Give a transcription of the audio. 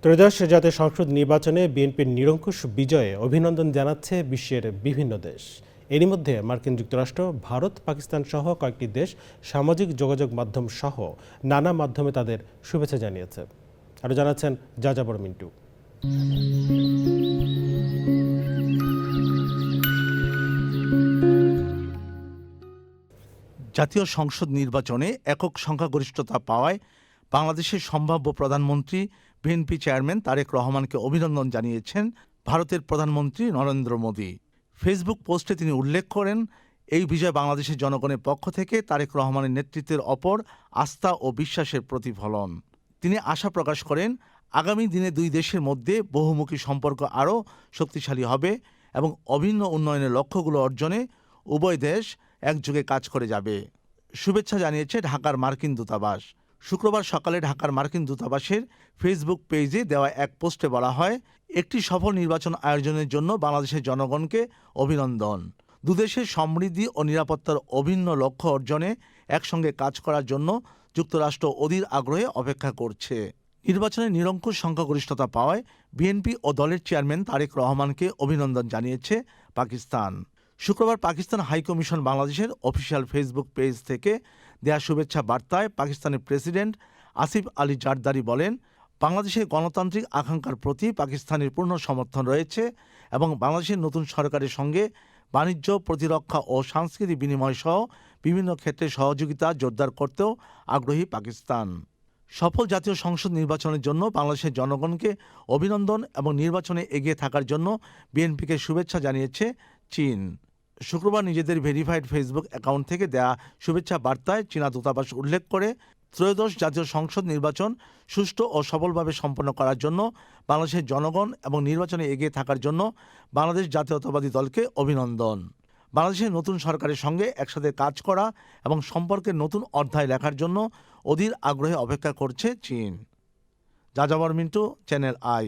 ত্রয়োদশ জাতীয় সংসদ নির্বাচনে বিএনপির নিরঙ্কুশ বিজয়ে অভিনন্দন জানাচ্ছে বিশ্বের বিভিন্ন দেশ। এরই মধ্যে মার্কিন যুক্তরাষ্ট্র, ভারত, পাকিস্তান সহ কয়েকটি দেশ সামাজিক যোগাযোগ মাধ্যম সহ নানা মাধ্যমে তাদের শুভেচ্ছা জানিয়েছে। আরও জানাচ্ছেন যাযাবর মিন্টু। জাতীয় সংসদ নির্বাচনে একক সংখ্যাগরিষ্ঠতা পাওয়ায় বাংলাদেশের সম্ভাব্য প্রধানমন্ত্রী বিএনপি চেয়ারম্যান তারেক রহমানকে অভিনন্দন জানিয়েছেন ভারতের প্রধানমন্ত্রী নরেন্দ্র মোদী। ফেসবুক পোস্টে তিনি উল্লেখ করেন, এই বিজয় বাংলাদেশের জনগণের পক্ষ থেকে তারেক রহমানের নেতৃত্বের অপর আস্থা ও বিশ্বাসের প্রতিফলন। তিনি আশা প্রকাশ করেন, আগামী দিনে দুই দেশের মধ্যে বহুমুখী সম্পর্ক আরও শক্তিশালী হবে এবং অভিন্ন উন্নয়নের লক্ষ্যগুলো অর্জনে উভয় দেশ একযোগে কাজ করে যাবে। শুভেচ্ছা জানিয়েছে ঢাকার মার্কিন দূতাবাস। শুক্রবার সকালে ঢাকার মার্কিন দূতাবাসের ফেসবুক পেজে দেওয়া এক পোস্টে বলা হয়, একটি সফল নির্বাচন আয়োজনের জন্য বাংলাদেশের জনগণকে অভিনন্দন। দুদেশের সমৃদ্ধি ও নিরাপত্তার অভিন্ন লক্ষ্য অর্জনে একসঙ্গে কাজ করার জন্য যুক্তরাষ্ট্র অধীর আগ্রহে অপেক্ষা করছে। নির্বাচনে নিরঙ্কুশ সংখ্যাগরিষ্ঠতা পাওয়ায় বিএনপি ও দলের চেয়ারম্যান তারেক রহমানকে অভিনন্দন জানিয়েছে পাকিস্তান। শুক্রবার পাকিস্তান হাইকমিশন বাংলাদেশের অফিসিয়াল ফেসবুক পেজ থেকে দেয়া শুভেচ্ছা বার্তায় পাকিস্তানের প্রেসিডেন্ট আসিফ আলী জারদারি বলেন, বাংলাদেশের গণতান্ত্রিক আকাঙ্ক্ষার প্রতি পাকিস্তানের পূর্ণ সমর্থন রয়েছে এবং বাংলাদেশের নতুন সরকারের সঙ্গে বাণিজ্য, প্রতিরক্ষা ও সাংস্কৃতিক বিনিময় সহ বিভিন্ন ক্ষেত্রে সহযোগিতা জোরদার করতেও আগ্রহী পাকিস্তান। সফল জাতীয় সংসদ নির্বাচনের জন্য বাংলাদেশের জনগণকে অভিনন্দন এবং নির্বাচনে এগিয়ে থাকার জন্য বিএনপিকে শুভেচ্ছা জানিয়েছে চীন। শুক্রবার নিজেদের ভেরিফাইড ফেসবুক অ্যাকাউন্ট থেকে দেয়া শুভেচ্ছা বার্তায় চীনা দূতাবাস উল্লেখ করে, ত্রয়োদশ জাতীয় সংসদ নির্বাচন সুষ্ঠু ও সফলভাবে সম্পন্ন করার জন্য বাংলাদেশের জনগণ এবং নির্বাচনে এগিয়ে থাকার জন্য বাংলাদেশ জাতীয়তাবাদী দলকে অভিনন্দন। বাংলাদেশের নতুন সরকারের সঙ্গে একসাথে কাজ করা এবং সম্পর্কের নতুন অধ্যায় লেখার জন্য অধীর আগ্রহে অপেক্ষা করছে চীন। যাযাবর মিন্টু, চ্যানেল আই।